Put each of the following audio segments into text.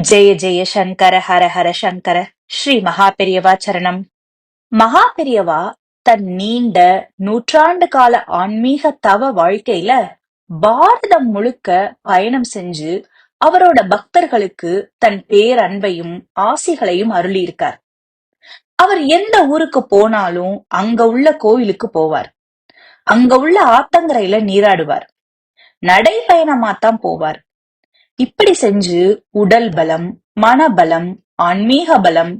ஜெய ஜெய சங்கர ஹர ஹர சங்கர. ஸ்ரீ மகாபெரியவா சரணம். மகாபெரியவா தன் நீண்ட நூற்றாண்டு கால ஆன்மீக தவ வாழ்க்கையில பாரதம் முழுக்க பயணம் செஞ்சு அவரோட பக்தர்களுக்கு தன் பேரன்பையும் ஆசிகளையும் அருளியிருக்கார். அவர் எந்த ஊருக்கு போனாலும் அங்க உள்ள கோயிலுக்கு போவார், அங்க உள்ள ஆத்தங்கரையில நீராடுவார், நடைபயணமாத்தான் போவார். இப்படி செஞ்சு உடல் பலம், மனபலம், ஆன்மீக பலம்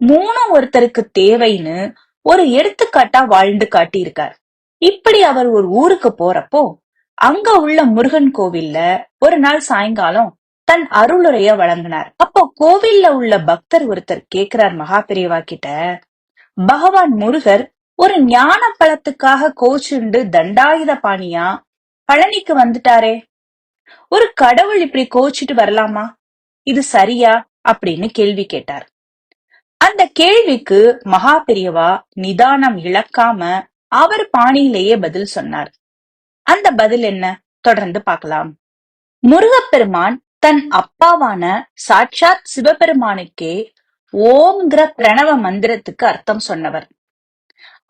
மூணும் ஒருத்தருக்கு தேவைன்னு ஒரு எடுத்துக்காட்டா வாழ்ந்து காட்டியிருக்கார். இப்படி அவர் ஒரு ஊருக்கு போறப்போ அங்க உள்ள முருகன் கோவில்ல ஒரு நாள் சாயங்காலம் தன் அருளுரைய வழங்கினார். அப்போ கோவில்ல உள்ள பக்தர் ஒருத்தர் கேக்குறார் மகாபெரியவா கிட்ட, பகவான் முருகர் ஒரு ஞான பழத்துக்காக கோச்சுண்டு தண்டாயுத பாணியா பழனிக்கு வந்துட்டாரே, ஒரு கடவுள் இப்படி கோச்சிட்டு வரலாமா, இது சரியா அப்படின்னு கேள்வி கேட்டார். அந்த கேள்விக்கு மகாபெரியவா நிதானம் இழக்காம அவர் பாணியிலேயே பதில் சொன்னார். அந்த பதில் என்ன, தொடர்ந்து பார்க்கலாம். முருகப்பெருமான் தன் அப்பாவான சாட்சாத் சிவபெருமானுக்கே ஓம்ங்கிற பிரணவ மந்திரத்துக்கு அர்த்தம் சொன்னவர்.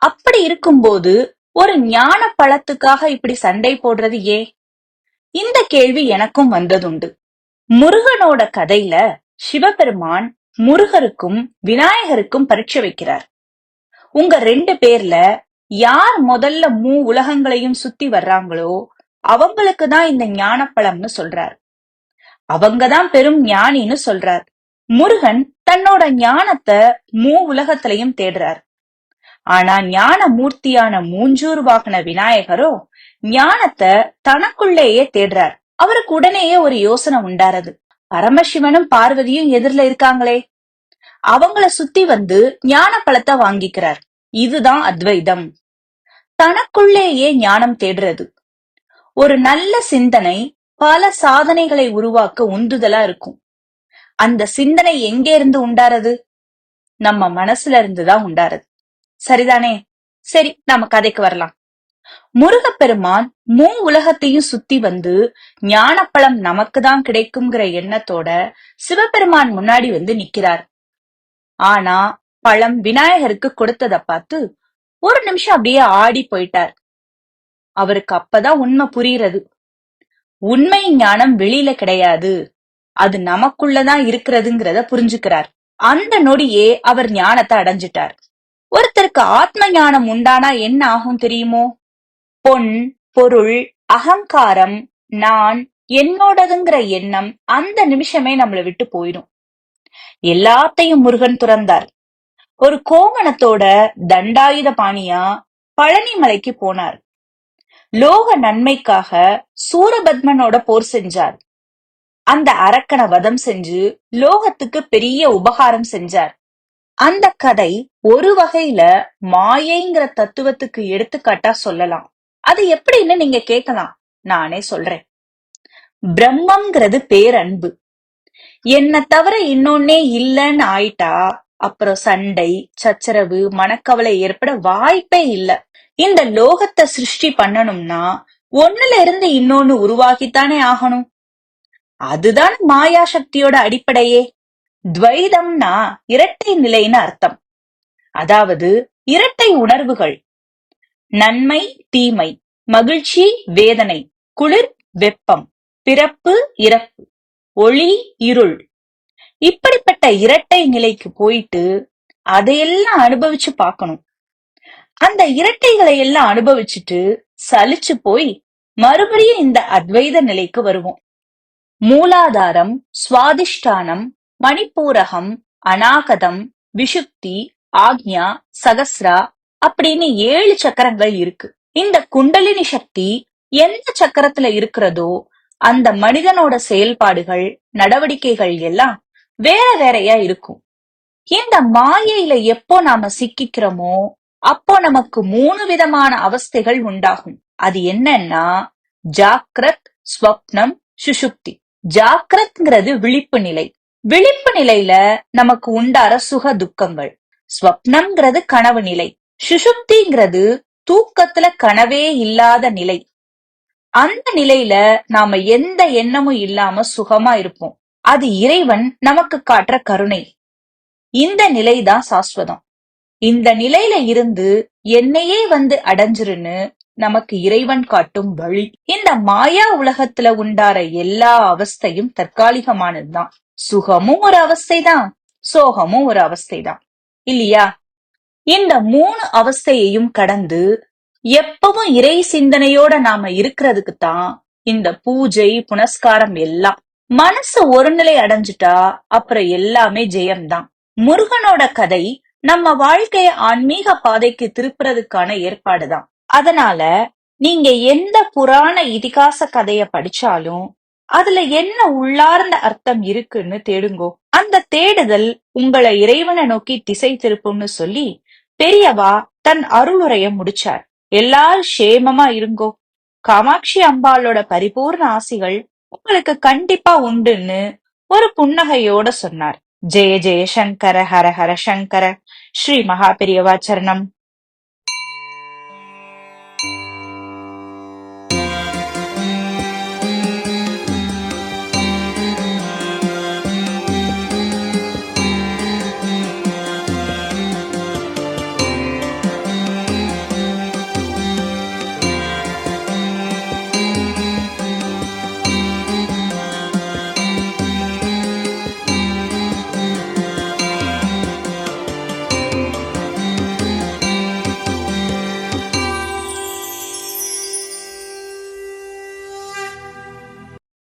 அப்படி இருக்கும்போது ஒரு ஞான பழத்துக்காக இப்படி சண்டை போடுறது ஏன்? இந்த கேள்வி எனக்கும் வந்ததுண்டு. முருகனோட கதையில சிவபெருமான் முருகருக்கும் விநாயகருக்கும் பரீட்சை வைக்கிறார். உங்க 2 பேர்ல யார் முதல்ல உலகங்களையும் சுத்தி வர்றாங்களோ அவங்களுக்குதான் இந்த ஞான பழம்னு சொல்றார். அவங்கதான் பெரும் ஞானின்னு சொல்றார். முருகன் தன்னோட ஞானத்தை உலகத்திலையும் தேடுறார். ஆனா ஞான மூர்த்தியான மூஞ்சூர் வாகன விநாயகரோ ஞானத்தை தனக்குள்ளேயே தேடுறார். அவருக்கு உடனேயே ஒரு யோசனை உண்டாரது. பரமசிவனும் பார்வதியும் எதிரில இருக்காங்களே, அவங்கள சுத்தி வந்து ஞான பழத்தை வாங்கிக்கிறார். இதுதான் அத்வைதம், தனக்குள்ளேயே ஞானம் தேடுறது. ஒரு நல்ல சிந்தனை பல சாதனைகளை உருவாக்க உந்துதலா இருக்கும். அந்த சிந்தனை எங்கே இருந்து உண்டாரது? நம்ம மனசுல இருந்துதான் உண்டாரது. சரிதானே? சரி, நம்ம கதைக்கு வரலாம். முருகப்பெருமான் உலகத்தையும் சுத்தி வந்து ஞானப்பழம் நமக்குதான் கிடைக்கும்ங்கிற எண்ணத்தோட சிவபெருமான் முன்னாடி வந்து நிக்கிறார். ஆனா பழம் விநாயகருக்கு கொடுத்தத பார்த்து ஒரு நிமிஷம் அப்படியே ஆடி போயிட்டார். அவருக்கு அப்பதான் உண்மை புரியுறது. உண்மை ஞானம் வெளியில கிடையாது, அது நமக்குள்ளதான் இருக்கிறதுங்கிறத புரிஞ்சுக்கிறார். அந்த நொடியே அவர் ஞானத்தை அடைஞ்சிட்டார். ஒருத்தருக்கு ஆத்ம ஞானம் உண்டானா என்ன ஆகும் தெரியுமோ? பொன், பொருள், அகங்காரம், நான், என்னோடதுங்கிற எண்ணம் அந்த நிமிஷமே நம்மளை விட்டு போயிடும். எல்லாத்தையும் முருகன் துறந்தார். ஒரு கோமணத்தோட தண்டாயுத பாணியா பழனி மலைக்கு போனார். லோக நன்மைக்காக சூரபத்மனோட போர் செஞ்சார். அந்த அரக்கனை வதம் செஞ்சு லோகத்துக்கு பெரிய உபகாரம் செஞ்சார். அந்த கதை ஒரு வகையில மாயைங்கிற தத்துவத்துக்கு எடுத்துக்காட்டா சொல்லலாம். அது எப்படின்னு நீங்க கேட்கலாம், நானே சொல்றேன். பிரம்மங்கிறது பேரன்பு. என்ன தவிர இன்னொன்னே இல்லன்னு ஆயிட்டா அப்புறம் சண்டை, சச்சரவு, மனக்கவலை ஏற்பட வாய்ப்பே இல்ல. இந்த லோகத்தை சிருஷ்டி பண்ணணும்னா ஒண்ணுல இருந்து இன்னொன்னு உருவாக்கித்தானே ஆகணும். அதுதான் மாயா சக்தியோட அடிப்படையே. துவைதம்னா இரட்டை நிலைன்னு அர்த்தம். அதாவது இரட்டை உணர்வுகள், நன்மை தீமை, மகிழ்ச்சி வேதனை, குளிர் வெப்பம், பிறப்பு இறப்பு, ஒளி இருள். இப்படிப்பட்ட இரட்டை நிலைக்கு போயிட்டு அதையெல்லாம் அனுபவிச்சு பார்க்கணும். அந்த இரட்டைகளை எல்லாம் அனுபவிச்சுட்டு சலிச்சு போய் மறுபடியும் இந்த அத்வைத நிலைக்கு வருவோம். மூலாதாரம், சுவாதிஷ்டானம், மணிப்பூரகம், அநாகதம், விஷுப்தி, ஆக்ஞா, சகஸ்ரா அப்படின்னு 7 சக்கரங்கள் இருக்கு. இந்த குண்டலினி சக்தி எந்த சக்கரத்துல இருக்கிறதோ அந்த மனிதனோட செயல்பாடுகள், நடவடிக்கைகள் எல்லாம் வேற வேறையா இருக்கும். இந்த மாயையில எப்போ நாம சிக்கிக்கிறோமோ அப்போ நமக்கு 3 விதமான அவஸ்தைகள் உண்டாகும். அது என்னன்னா ஜாக்ரத், ஸ்வப்னம், சுஷுப்தி. ஜாக்ரத்ங்கிறது விழிப்பு நிலை. விழிப்பு நிலையில நமக்கு உண்டார சுக துக்கங்கள். ஸ்வப்னம்ங்கிறது கனவு நிலை. சுஷுப்திங்கிறது தூக்கத்துல கனவே இல்லாத நிலை. அந்த நிலையில நாம எந்த எண்ணமும் இல்லாம சுகமா இருப்போம். அது இறைவன் நமக்கு காட்டுற கருணை. இந்த நிலைதான் சாஸ்வதம். இந்த நிலையில இருந்து என்னையே வந்து அடைஞ்சிருன்னு நமக்கு இறைவன் காட்டும் வழி. இந்த மாயா உலகத்துல உண்டார எல்லா அவஸ்தையும் தற்காலிகமானதுதான். சுகமும் ஒரு அவஸ்தைதான், சோகமும் ஒரு அவஸ்தைதான், இல்லையா? இந்த 3 அவஸ்தையையும் கடந்து எப்பவும் இறை சிந்தனையோட நாம இருக்கிறதுக்கு தான் இந்த பூஜை புனஸ்காரம் எல்லாம். மனசு ஒருநிலை அடைஞ்சிட்டா அப்புறம் எல்லாமே ஜெயம்தான். முருகனோட கதை நம்ம வாழ்க்கைய ஆன்மீக பாதைக்கு திருப்புறதுக்கான ஏற்பாடுதான். அதனால நீங்க எந்த புராண இதிகாச கதைய படிச்சாலும் அதுல என்ன உள்ளார்ந்த அர்த்தம் இருக்குன்னு தேடுங்கோ. அந்த தேடுதல் உங்களை இறைவனை நோக்கி திசை திருப்பும்னு சொல்லி பெரியவா தன் அருளுரைய முடிச்சார். எல்லாரும் சேமமா இருங்கோ. காமாட்சி அம்பாளோட பரிபூர்ண ஆசிகள் உங்களுக்கு கண்டிப்பா உண்டுன்னு ஒரு புன்னகையோட சொன்னார். ஜெய ஜெய சங்கர ஹர ஹர சங்கர. ஸ்ரீ மகா பெரியவா சரணம்.